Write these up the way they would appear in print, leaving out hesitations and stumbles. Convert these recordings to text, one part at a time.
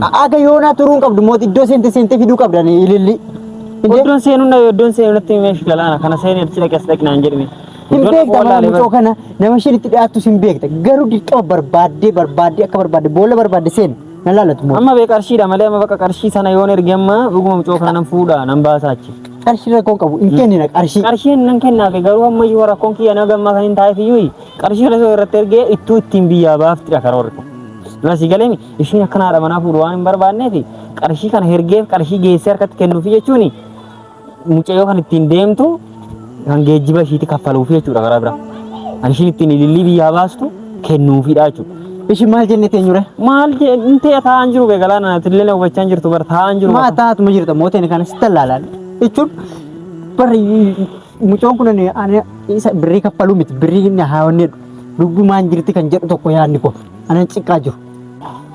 Aga yoona turuun qabdu mootii iddoo seente fiduu qabdan ililli. Iddoon seenutti meesh galaana kana seenee achi dhaqee as dhaqnaan jedhame. Hin beekta mucoo kana nama shinitti dhiyaattu hin beekta garuu dirqama barbaadde akka barbaadde boolla barbaadde seen na laalatu moo. Amma qarshiidha malee amma bakka qarshii sana yoon ergemma dhuguma mucoo kana nan fuudha nan baasaachi. Qarshii rakkoon qabu hin kennina qarshii. Qarshiin nan kennaafe garuu amma yoo rakkoon kiyya na gammaa kan hin taa'eefiyyuu qarshii irratti ergee ittiin biyyaa baaftidha karoorri. Nasi galemi ishiin akkanaadha manaa fuudhu waan hin barbaanneefi qarshii kana hergeef qarshii geessee harkatti kennuufi jechuuni mucayyoo kan ittiin deemtu kan geejjiba ishiitti kaffaluufi jechuudha karaa biraa. Ani ishiin ittiin ilillii biyyaa baastu kennuufidha jechuudha. Ishi maal jennee teenyure? Maal intee taa'an jiru galaana tillee na hubachaa jirtu bar taa'an jiru. Maa taa'atuma jirta mooteen kana sitti laalaan jechuun bari mucoon kun ani isa birrii kaffaluu miti birrii inni haawwanneedhu dubbii maan jirti kan jedhu tokko yaadni ko anan ciqqaa jiru.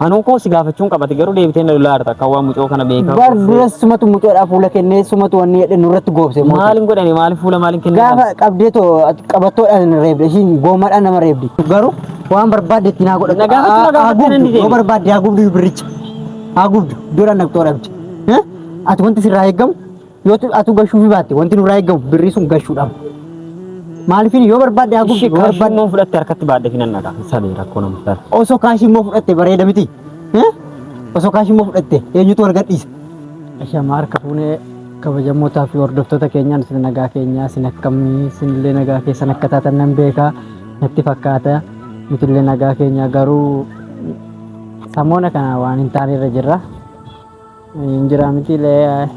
Anuu koo si gaafachuun qabate garuu deebitee na lolaa harta kan waan mucoo kana beekaa. Bar duras sumatu mucoodhaa fuula kennee sumatu wanni jedhe nurratti goobse. Maaliin godhani maaliin fuula maaliin kennee? Gaafa qabdeetoo qabattoodhaan reebde ishiin goomadhaan nama reebdi. Garuu waan barbaadde ittiin haa godhatu. Yoo barbaadde haa gubdu birricha. Haa gubdu duraan naqxoo dhabdi. Ati wanti sirraa eeggamu yoo ati gashuufi baatte wanti nurraa eeggamu birrii sun gashuudhaaf. Maaliifin yoo barbaadde haa gubdu. Yoo barbaadde immoo fudhatte harkatti baadde finan naqa. Sadii rakkoo nama ta'a. Osoo kaashii immoo fudhatte bareeda miti. Osoo kaashii immoo fudhatte eenyutu wal gadhiisa. Ashama harka fuunee kabajamootaa fi hordoftoota keenyaan isin nagaa keenyaa isin akkamii isinillee nagaa keessan akka taatan nan beekaa natti fakkaata nutillee nagaa keenya garuu samoona kana waan hin taane irra jirra. Injira mitiilee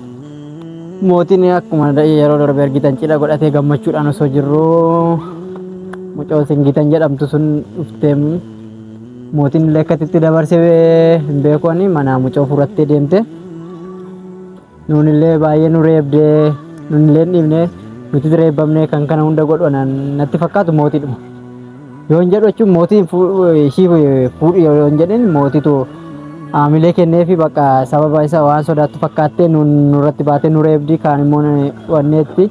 mootiin akkuma yeroo darbe argitan cidha godhatee gammachuudhaan osoo jirru mucoo singitan jedhamtu sun dhuftee mootiin illee akkasitti dabarsee hin beekoni mana mucoo furattee deemte nuunillee baay'ee nu reebdee nuunillee dhiibnee nuti reebamnee kan kana hunda godhan natti fakkaatu mootiidhuma yoo hin jedhu jechuun mootiin ishii fuudhi yoo hin jedhin mootitu aamilee kennee fi bakka sababa isa waan sodaattu fakkaattee nurratti baatee nu reebdi kaan immoo wanneetti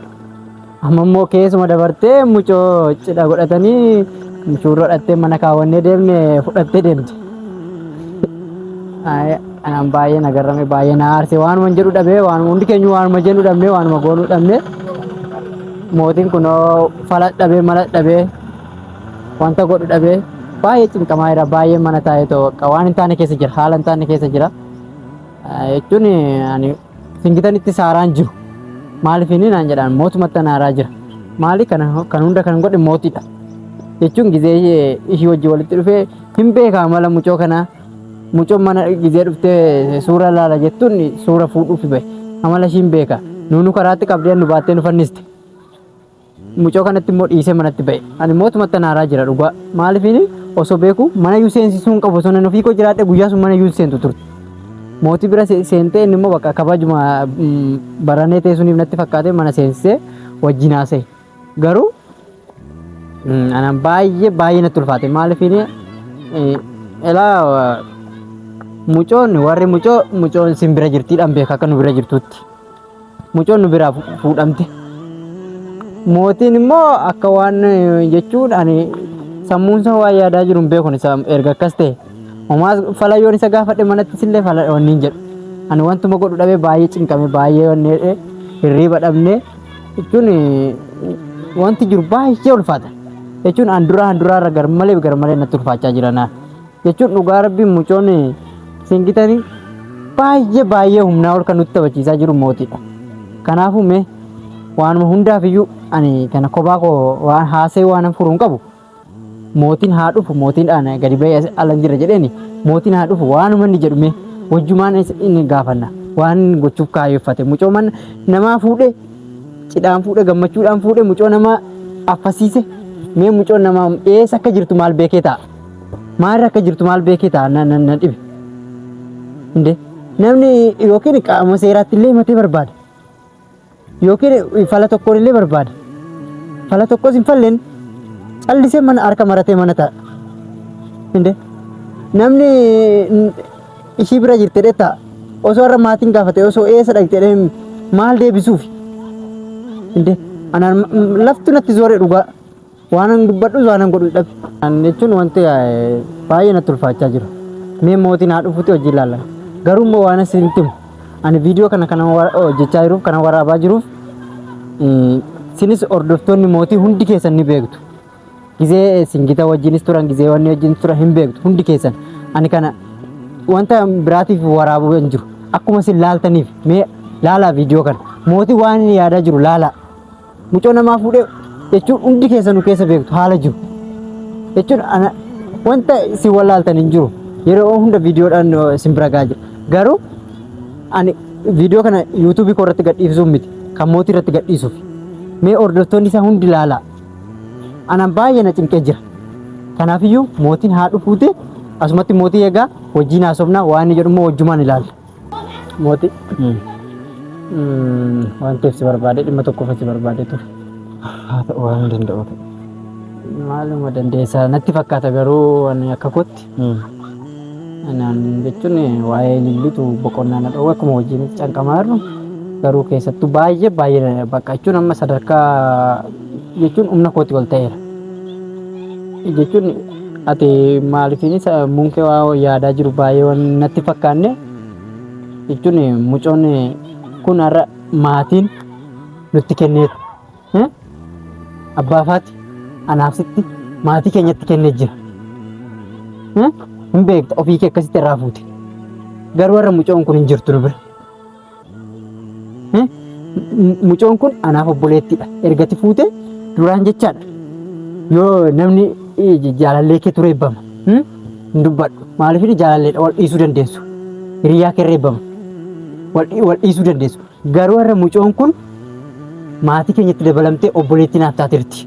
amma immoo keessuma dabartee mucoo cidha godhatanii mucuurra dhattee mana kaawwannee deemne fudhattee deemte. Anaan baay'ee nagarrame baay'ee na aarse waanuma jedhu dhabee waanuma hundi keenya waanuma jennu dhabnee waanuma goonuu dhabnee mootiin kun fala dhabee mala dhabee wanta godhu dhabee baay'ee cinqamaa jira baay'ee mana taa'ee ta'u waan hin taane keessa jira haala hin taane keessa jira jechuun ani singitanitti saaraan jiru maaliifini naan jedhaan mootumatti naaraa jira maali kan hunda kan godhe mootiidha jechuun gizee ishii wajji walitti dhufee hin beekaa mala mucoo kana mucoon mana gizee dhuftee suura laala jettuun suura fuudhuufi bahe amala ishiin beeka nuunu karaatti qabdee nu baattee nu fanniste mucoo kanatti immoo dhiisee manatti bahe ani mootumatti naaraa jira dhugaa maaliifini osoo beeku mana yuu seensisuu hin qabu osoo nan ofii koo jiraadhe guyyaa sun mana yuu seentu turte mootii bira seentee inni immoo bakka kabajuma baranee teessuniif natti fakkaate mana seensisee wajjin haasa'e garuu anaan baay'ee natti ulfaate maaliifini elaa mucoon warri mucoon sin bira jirtiidhaan beeka akka nu bira jirtuutti mucoon nu biraa fuudhamte mootiin immoo akka waan jechuun ani sammuun isaa waa yaadaa jiru hin beekun isa erga akkas ta'e homaa falayyoon isa gaafadhe manatti sillee fala wanni hin jedhu ani wantuma godhu dhabee baay'ee cinqame baay'ee wanni hirriiba dhabne jechuun wanti jiru baay'ee ulfaata jechuun handuraa irra garmalee natti ulfaachaa jira jechuun dhugaa rabbiin mucoon singitanii baay'ee humnaa ol kan nutti taphachiisaa jiru mootiidha kanaafuu mee waanuma hundaafiyyuu ani kana kophaa koo waan haasee waan furuu hin qabu mootiin haa dhufu mootiidhaan gadi ba'ee alan jira jedheeni mootiin haa dhufu waanuma inni jedhu mee wajjumaan inni gaafanna waan gochuuf kaayeffate mucoo man namaa fuudhe cidhaan fuudhe gammachuudhaan fuudhe mucoo namaa affasiise mee mucoo namaa eessa akka jirtu maal beekee ta'a maal akka jirtu maal beekee ta'a na dhibe inde namni yookiin qaama seeraatti illee matee barbaada yookiin fala tokkoon illee barbaada fala tokkos hin falleen callisee mana harka maratee mana ta'a inde namni ishii bira jirte dheetta osoo irra maatiin gaafate osoo eessa dhaqxee maal deebisuuf inde anaan laftu natti zoore dhugaa waanan dubbadhu waanan godhu dhabe jechuun wanti baay'ee natti ulfaachaa jiru mee mootiin haa dhufuuti hojii ilaalla garuu waan isin timu ani viidiyoo kana hojjechaa jiruuf kana waraabaa jiruuf sinis hordoftoonni mootii hundi keessan ni beektu. Gizee singita wajjinis turan gizee wanni wajjin turan hin beektu hundi keessan. Ani kana wanta biraatiif waraabuu hin jiru. Akkuma isin laaltaniif mee laalaa viidiyoo kana. Mootii waan inni yaadaa jiru laalaa. Mucoo namaa fuudhee jechuun hundi keessanuu keessa beektu haala jiru. Jechuun wanta isin wallaaltan hin jiru. Yeroo hunda viidiyoodhaan isin bira gahaa jira. Garuu ani viidiyoo kana yuutuubii koo irratti gadhiisuuf miti. Kan mootii irratti gadhiisuuf. Mee hordoftoonni isaa hundi laalaa. Anaan baay'ee na cinqee jira. Kanaafiyyuu mootiin haa dhufuute asumatti mootii egaa wajjin haasofnaa waan inni jedhu immoo wajjumaan ilaalla. Mootii. Waan teessi barbaade dhimma tokkoof si barbaade ture. Haa ta'u waan danda'u ta'e. Maaluma dandeessaa natti fakkaata garuu ani akka kootti. Anaan jechuun waa'ee lillitu boqonnaa na dhowwe akkuma wajjin canqamaa jirru garuu keessattuu baay'ee bakka jechuun amma sadarkaa jechuun humna kootti ol ta'eera. Jechuun ati maaliifini munkee waa yaadaa jiru baay'ee waan natti fakkaanne jechuun mucoon kun har'a maatiin nutti kenneetu. Abbaafaati anaafsitti maatii keenyatti kennee jira. Hin beekta ofii kee akkasitti irraa fuute. Garuu har'a mucoon kun hin jirtu nu bira. Mucoon kun anaaf obboleettiidha. Ergati fuute duraan jechaadha. Yoo namni jaalallee kee ture eebbama. Hin dubbadhu. Maaliif jaalalleedha wal dhiisuu dandeessu. Hiriyaa kee irra eebbama. Wal dhiisuu dandeessu. Garuu har'a mucoon kun maatii keenyatti dabalamtee obboleettii naaf taatirti.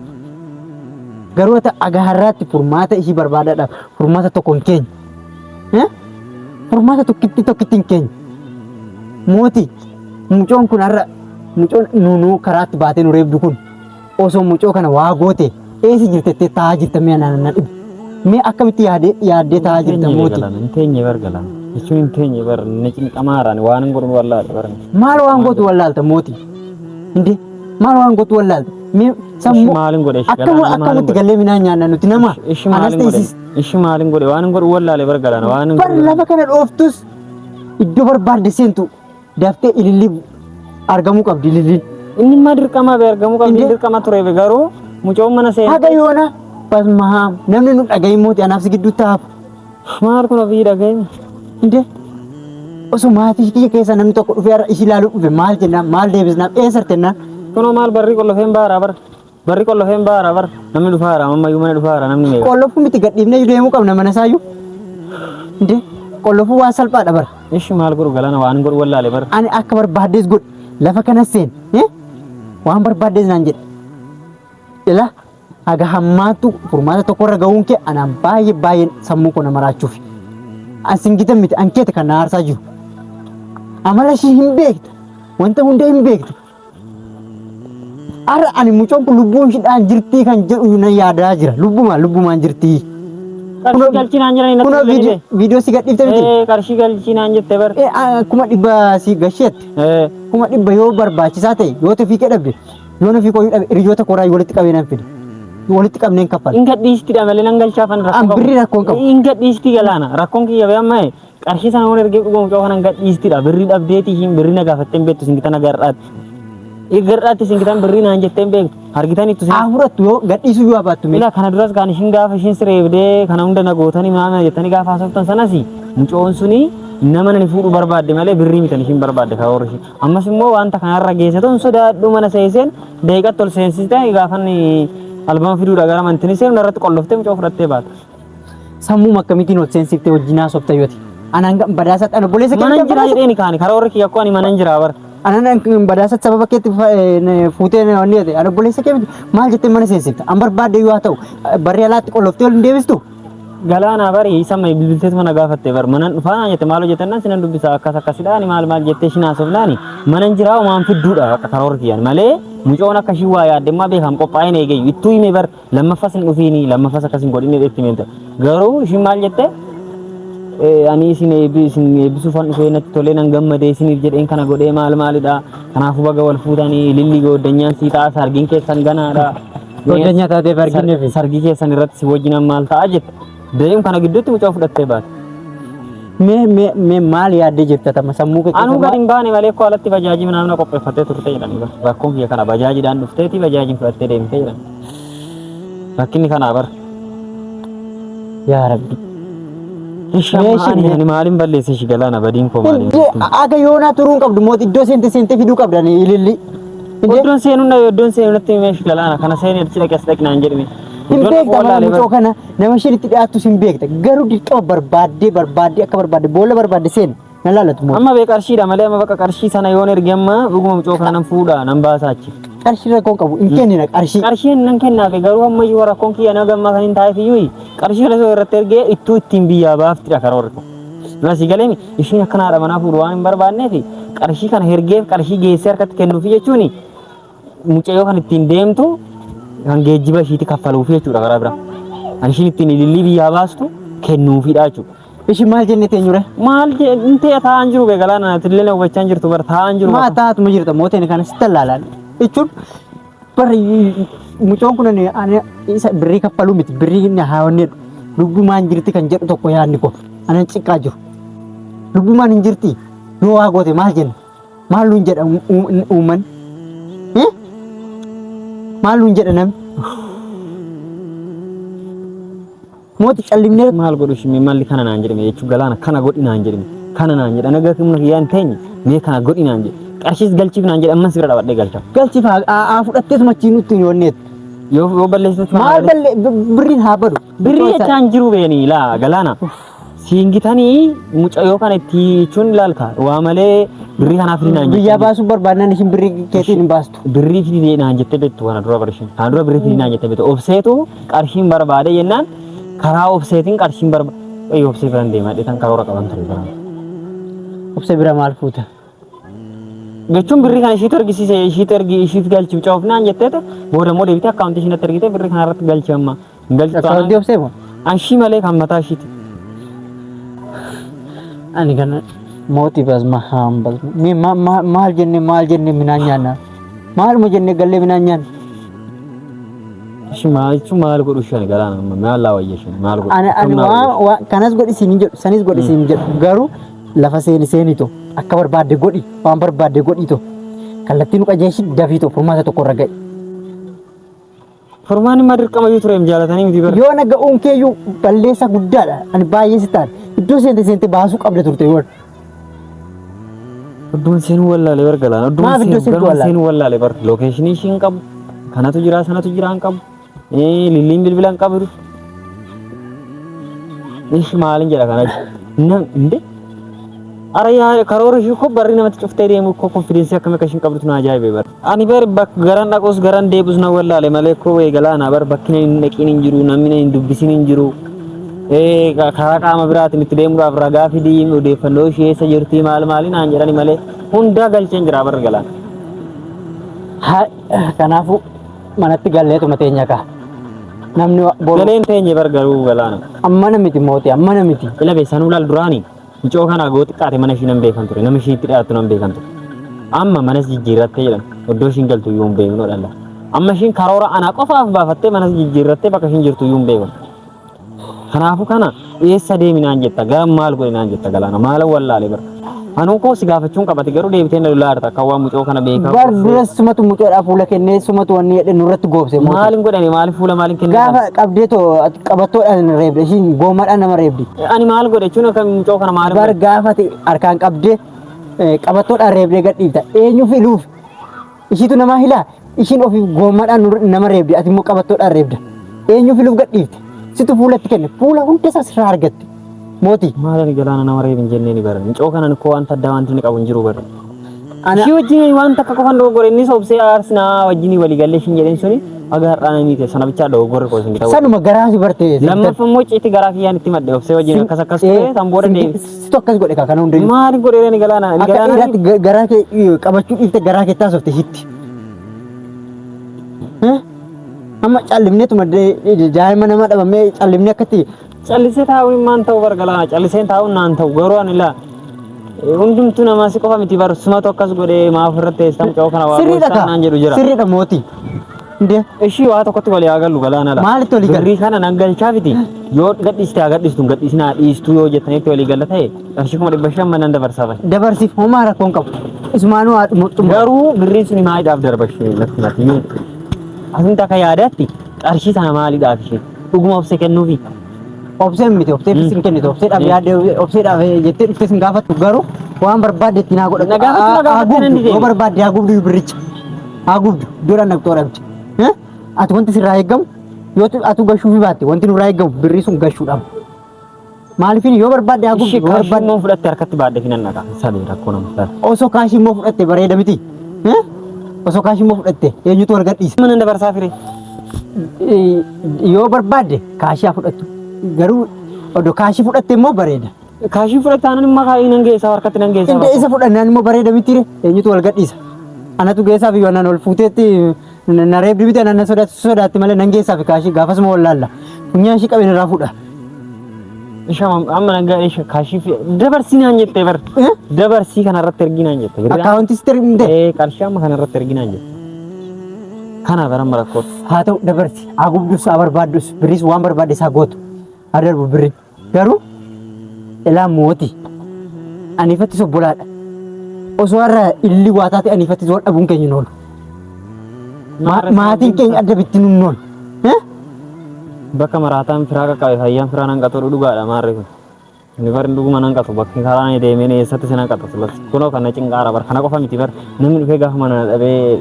Garuu ati agaharraatti furmaata ishii barbaadaadhaaf furmaata tokko hin keenye. Furmaata tokkitti hin keenye. Mootii mucoon kun har'a mucoon nunuu karaatti baatee nu reebdu kun osoo mucoo kana waa goote eessa jirtettee taa'aa jirta mee anaan dhibu. Mee akkamitti yaaddee taa'aa jirta mootii. Hin teenye bargalaan. Jechuun hin teenye bar na cinqamaaraan waan hin godhu wallaalte baran. Maal waan gootu wallaalta mootii? Hindee maal waan gootu wallaalta? Mee sammuu maalin godhe akkamitti gallee minaan nyaanna nuti nama. Ishi maalin godhe waan hin godhu wallaale bargalaan waan hin godhu. Lafa kana dhooftus iddoo barbaadde seentu daftee ilillii argamuu qabdi ililliin. Inni ma dirqama be argamuu qabdi dirqama ture be garuu mucoon mana seenaa. Haga yoona basmaam namni nu dhagahin mootii anaaf si gidduu taafu. Maal kun ofii dhagahin? Hindee osoo maatii kiyya keessa namni tokko dhufee har'a ishii ilaaluu dhufe maal jennaan maal deebisnaan eessartennaan. Kunoo maal barri qollofeen baaraa bar barri qollofeen baaraa bar namni dhufaara ammayyuu mana dhufaara namni meeqa. Qollofuu miti gadhiifnee deemuu qabna mana isaayyuu. Hindee qollofuu waan salphaadha bara. Ishi maal godhu galana waan godhu wallaale bara. Ani akka barbaaddes godhu lafa kanas seen waan barbaaddes naan jedhe. Ila haga hammaatu furmaata tokkorra ga'uun kee anaan baay'ee sammuu koo nama raachuuf. Singita miti ankeeta kan na aarsaa jiru. Amala ishii hin beekta. Wanta hunda hin beekta. Har'a ani mucoon kun lubbuun ishiidhaan jirtii kan jedhu na yaadaa jira. Lubbumaan jirtii. Qarshii galchinaan jiranii natti tolee. Viidiyoo si gadhiifte miti. Qarshii galchinaan jette bar. Kuma dhibba si gasheette. Kuma dhibba yoo barbaachisaa ta'e yoo tafii kee dhabde yoo nafii koo dhabe hiriyoota koraa walitti qabee nan fide. Walitti qabneen kaffala. Inga dhiistiidha malee nan galchaafan rakkoo. Birri rakkoon qabu. Inga dhiistii galaana rakkoon kiyya bee amma qarshii sana waan ergee dhugamu coofa nan gadhiistiidha birri dhabdeetii hin birri na gaafatteen beektu singita na garraatti. Garraatti singitaan birri naan jetteen beektu argitaniitu sin. Afuratti yoo gadhiisuu yoo abaattu mila kana duras kaan ishin gaafa ishin sireebdee kana hunda na gootanii maama jettanii gaafa haasoftan sanasi mucoon suni nama nani fuudhu barbaadde malee birrii mitan ishin barbaadde ka horri ammas immoo wanta kanarra geessatoon sodaadhu mana seeseen deeqatti ol seensistee gaafanni albama fiduudha gara mantini seenu irratti qolloftee mucoo fudhattee baata. Sammuu akkamitiin ol seensiftee wajjinaa soofta yooti. Anaan badaasaa dhana boleessa keessa. Manan jiraa jedheeni kaani karaa warri kiyya ani manan jiraa bara. Anaan badaasaa sababa keetti fuutee wanni jedhe ana boleessa kee maal jettee mana seensifta. An barbaadde yoo haa ta'u barri alaatti qolloftee ol hin deebistu. Galaanaa bari isa mai bilbilteetu mana gaafatte bar manan dhufaanaa jette maaloo jettannan sinan dubbisa akkasidhaani maal jettee shinaa sofnaani manan jiraa waan fidduudha akka karaa warri kiyyan malee mucoon akka shii waa yaaddeemmaa beekam qophaa'een eegeeyyu ittuu hime bar lammaffas hin dhufiini lammaffas akkas hin godhine dheetti meenta garuu ishiin maal jette ani isin eebbisuufan dhufee natti tolee nan gammadee isiniif jedheen kana godhee maalidha kanaafuu baga wal fuutanii lilli gooddanyaan sii ta'a sargiin keessan ganaadha. Gooddanyaa taatee argineef sargii keessan irratti si wajjinan maal ta'a jette deemuun kana gidduutti mucaa fudhattee baate. mee maal yaaddee jirta tama sammuu kee Anu gadi hin baane malee koo alatti bajaajii namna qopheeffattee turte jedhani bar. Rakkoon kiyya kana bajaajiidhaan dhufteeti bajaajiin fudhattee deemtee jedhan. Rakkinni kanaa bar. yaa rabbi. Ani maalin balleesse shi galaana badiin koo maalin. Aga yoonaa turuun qabdu mooti iddoo seente fiduu qabdan ililli. Iddoon seenuu natti meeshi galaana kana seenee achi dhaqee as dhaqnaan jedhame. Hin beekta mucoo kana nama shiritti dhiyaattus hin beekta garuu dirqama barbaaddee akka barbaadde boolla barbaadde seen na laalatu moo. Amma bee qarshiidha malee amma bakka qarshii sana yoon ergemma dhuguma mucoo kana nan fuudha nan baasa achi. Qarshii rakkoon qabu hin kennina qarshii. Qarshiin nan kennaafe garuu ammayyuu rakkoon kiyya na gammaa kan hin taa'eefiyyuu qarshii kana irratti ergee ittiin biyyaa baaftidha karoorri kun. Nasi galeemi ishiin akkanaadha manaa fuudhu waan hin barbaanneefi qarshii kana hergeef qarshii geessee harkatti kennuufi jechuuni mucayyoo kan ittiin deemtu kan geejjiba ishiitti kaffaluufi jechuudha karaa biraa. Kan ishiin ittiin ilillii biyyaa baastu kennuufidha jechuudha. Ishi maal jennee teenyure? Maal intee taa'an jiru bee galaana tillee na hubachaa jirtu bar taa'an jiru. Maa taa'atuma jirta mooteen kana sitti laalaan jechuun bari mucoon kun ani isa birrii kaffaluu miti birrii inni haawwanneedha lubbumaan jirti kan jedhu tokko yaadni ko anan ciqqaa jiru lubbumaan hin jirti yoo waa goote maal jenna maal nuun jedha uummanni maal nuun jedha namni mooti callimnee maal godhu shimmi malli kana naan jedhame jechuun galaana kana godhi naan jedhame kana naan jedha nagaa kimna kiyyaan teenye mee kana godhi naan jedhe qarshiis galchiif naan jedhe ammas bira dhabadhee galcha. Galchiif haa fudhatteetu machiin nutti hin yoonneet. Yoo balleessitu maal birriin haa badu. Birrii jechaan jiru beeni laa galaana. Siingitanii mucayyoo kana itti jechuun ilaalka waa malee birrii kanaaf ni naan jette. Biyyaa baasuu barbaadnan ishin birrii keetiin hin baastu. Birrii fidii naan jette beektu kana dura barishin. Kana dura birrii fidii naan jette beektu. Obseetu qarshiin barbaade jennaan karaa obseetiin qarshiin barbaade. Eeyyoo obsee biraan deemaa dheetan karoora qaban ture biraan. Obsee bira maal fuuta? Jechuun birrii kana ishiitu ergisiise ishiitu galchi mucaa naan jetteetu booda immoo deebitee akkaawuntii ishiin natti ergite birrii kana irratti galchi amma. Akkaawuntii obsee moo? Anshii malee kan mataa ishiiti. Ani kana mootii bas mahaan bas maal jenne minaan nyaanna maaluma jenne gallee minaan nyaanna. Maal jechuun maal godhu isheen galaana maal laa wayya isheen maal godhu. Ani waan kanas godhi siin hin jedhu sanis godhi siin hin jedhu garuu lafa seenito akka barbaadde godhi waan barbaadde godhito kallattii nu qajeelchi dafito furmaata tokko irra ga'i. Furmaanni ma dirqama ture hin jaalatanii miti bara. Yoo naga uunkeeyyuu balleessa guddaadha ani baay'ee si taane iddoo seente baasuu qabda turte yoo. Iddoon seenuu wallaalee bar galaana iddoon seenuu wallaalee bar lookeeshinii ishiin qabu kanatu jira sanatu jira hin qabu lilliin bilbila hin qabu. Ishi maalin jedha kana nan inde ara yaa karoora ishii ko barri namatti cuftee deemu ko konfidensi akkam akka ishiin qabdu na ajaa'ibe bar. Ani bar garan dhaqus garan deebus na wallaalee malee ko wee galaana bar bakki hin dhaqiin hin jiru namni hin dubbisin hin jiru. Karaa qaama biraatiin itti deemuudhaaf ragaa fidii odeeffannoo ishee eessa jirti maal maaliin aan jedhani malee hundaa galcheen jira bar galaan. Kanaafuu manatti galleetuma teenya kaa. Namni galeen teenye bar garuu galaana. Ammana miti mootii ammana miti. Ila beesan ulaal duraanii mucoo kana gooti qaate mana ishii nan beekan ture nama ishii itti dhiyaattu nan beekan ture. Amma manas jijjiirrattee jedhan iddoo ishiin galtu iyyuu hin beeknu dhalla. Amma ishiin karoora anaa qofaaf baafattee manas jijjiirrattee bakka ishiin jirtu iyyuu hin beeknu. Kanaafuu kana eessa deemi naan jetta gara maal godhi naan jetta galaana maala wallaalee bara. Anuun koo si gaafachuun qabate garuu deebitee na lolaarta akka waan mucoo kana beekaa. Bar duras sumatu mucoodhaaf fuula kennee sumatu wanni jedhe nurratti goobse. Maalin godhani maaliif fuula maalin kennee? Gaafa qabdeetoo qabattoodhaan reebde ishiin goomadhaan nama reebdi. Ani maal godhe jechuun akka mucoo kana maaliif? Bar gaafa harkaan qabdee qabattoodhaan reebdee gadhiifta eenyuuf iluuf ishiitu namaa hilaa ishiin ofiif goomadhaan nama reebdi ati immoo qabattoodhaan reebda eenyuuf iluuf gadhiifte situ fuulatti kenne fuula hunda isaa sirraa argatte. Mootii maalani galaana nama reebin jennee ni baran mucoo kana koo wanta addaa wanti ni qabu hin jiru baran. Ishii wajjin waan takka qofan dogoggore inni sobsee aarsinaa wajjin walii galee shin jedheen suni aga har'aana miite sana bichaa dogoggore koo sin gitawu. Sanuma garaa si barte. Lammaffaa immoo ciiti garaa kiyyaan itti madde obsee wajjin akkas akkas ture tan booda deebi. Situ akkas godhe kana hundayyuu. Maali godhe ni galaana ni galaana. Akka irratti garaa kee qabachuu dhiifte garaa kee taasofte hitti. Amma callimneetuma daa'ima nama dhabamee callimnee akkatti. Callisee taa'uun maan ta'u bar galaana calliseen taa'uun naan ta'u garuu ani laa hundumtuu namaa si qofa miti bar sumatu akkas godhee maaf irratti eessam mucoo kana waa goosaan naan jedhu jira. Sirriidha mootii. Inde Ishii waa tokkotti walii agallu galaana la. Maalitti walii galu? Birrii kana nan galchaafiti. Yoo gadhiistee gadhiistuun gadhiisinaa dhiistuu yoo jettanitti walii galla ta'e qarshii 500 nan dabarsaa bahe. dabarsiif homaa rakkoon qabu. Isumaanuu haadhumatti Garuu birriin sun maaliidhaaf darbashee natti natti. Asin takka yaadaatti qarshii sana maaliidhaaf ishee dhuguma obsee kennuufi. obseen miti obsee fisin kennite obseedhaaf yaadde obseedhaaf jettee dhufte sin gaafattu garuu waan barbaadde itti naa godha. Na gaafachuu nan Yoo barbaadde haa gubdu birricha. Haa gubdu doodhaan naqxoo dhabde. Ati wanti sirraa eeggamu yoo atu gashuufi baatte wanti nurraa eeggamu birrii sun gashuudhaaf. Maaliifin yoo barbaadde haa gubdu yoo barbaadde immoo fudhatte harkatti baadde finan naqa. Sabii rakkoo nama. osoo kaashii immoo fudhatte bareeda miti. Osoo kaashii immoo fudhatte eenyutu wal gadhiisa. Mana dabarsaa fire. Yoo barbaadde kaashii haa fudhattu. Garuu odoo kaashii fudhatte immoo bareeda. Kaashii fudhataan immoo kaayii nan geessaa harkatti nan geessaa. Inde isa fudhannaan immoo bareeda miti eenyutu wal gadhiisa. Anatu geessaa fi waan ol fuuteetti na reebdi miti anan sodaatti malee nan geessaa fi kaashii gaafasuma wal laalla. Funyaan ishii qabeen irraa fudha. Isha amma nagaa isha kaashii dabarsii naan jettee bar. Dabarsii kana irratti ergi naan jette. Akkaawuntii sitti ergimte. Qarshii amma kana irratti ergi naan jette. Kana bara marakkoot. Haa ta'u dabarsi haa gubdus haa barbaaddus birris waan barbaadde isaa gootu haa darbu birri. Garuu ilaa mooti aniifatti sobbolaadha. Osoo har'a illi waa taate aniifatti soo dhabuun keenya hin oolu. Maatiin keenya adda bittiin hin oolu. Bakka maraataan firaa qaqqabe fayyaan firaa nan qatu dhugaadha maarri kun. Inni bar dhuguma nan qatu bakki karaa ni deemee ni eessatti sinan qatu sulas. Kunoo kana cinqaara bar kana qofa miti bar namni dhufee gaafa mana dhabee.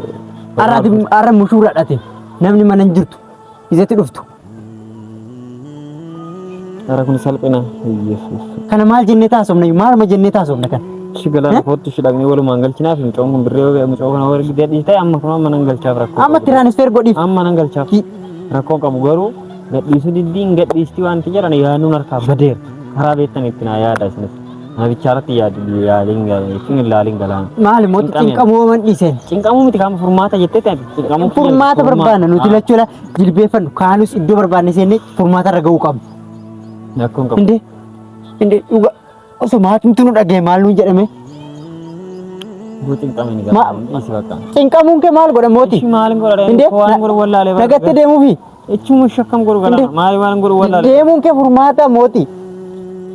Har'a mushuura dhate namni mana hin jirtu isatti dhuftu. Ara kun salphina. Kana maal jennee taasofna maaluma jennee taasofna kan. Shigala fotti shidagni walumaan galchinaaf hin coon birree mucoo kana warri gidee ta'e amma kun amma nan galchaaf rakkoo. Amma tiraanisfer godhiif. Amma nan galchaaf rakkoo qabu garuu gadhiisu diddiin gadhiistii wanti jedhan yaadnuun harkaa badeera. Karaa beektan itti naa yaada isinis. Nabichaarratti yaadiin jechuun ilaaliin galaan. Maali mootii cinqamuu man dhiiseen. Cinqamuu miti kaama furmaata jettee ta'e cinqamuu. Furmaata barbaanna nuti lachuudha jilbeeffannu kaanus iddoo barbaanne seennee furmaata irra ga'uu qabna. Rakkoon qabu. Inde dhuga osoo maatimtu nu dhagee maal nuun jedhame. Cinqamee ni gala. Cinqamuun kee maal godha mootii? Maal godha? Waan godhu wallaalee. Nagattee deemuufi. Echuma shakkam godhu galaana. Maal waan godhu wallaalee. Deemuun kee furmaata mootii.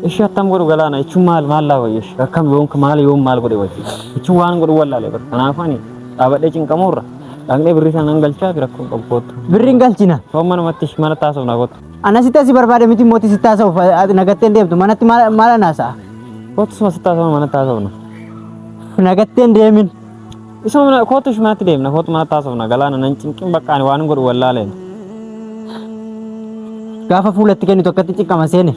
Ishi attam godhu galaana. Echuma maal laa wayyesh. Akkam yoon maal yoon maal godhe wayyi. Echuma waan godhu wallaalee. Kanaaf ani dhaabadhee cinqamuurra. Dhaqnee birrii sana nan galchaa fi rakkoon qabu kootu. Birriin galchina. Sooma namatti mana taasifna kootu. Anasitti asii barbaade miti mootii si taasisuuf nagatteen deemtu manatti maal anaasa'a? Kootu suma si taasifna mana taasifna. Nagatteen deemin. Isuma kootu shi manatti deemna kootu mana taasifna galaana nan cinqin bakka waan godhu wallaalee. Gaafa fuulatti kennitu akkatti cinqama seene.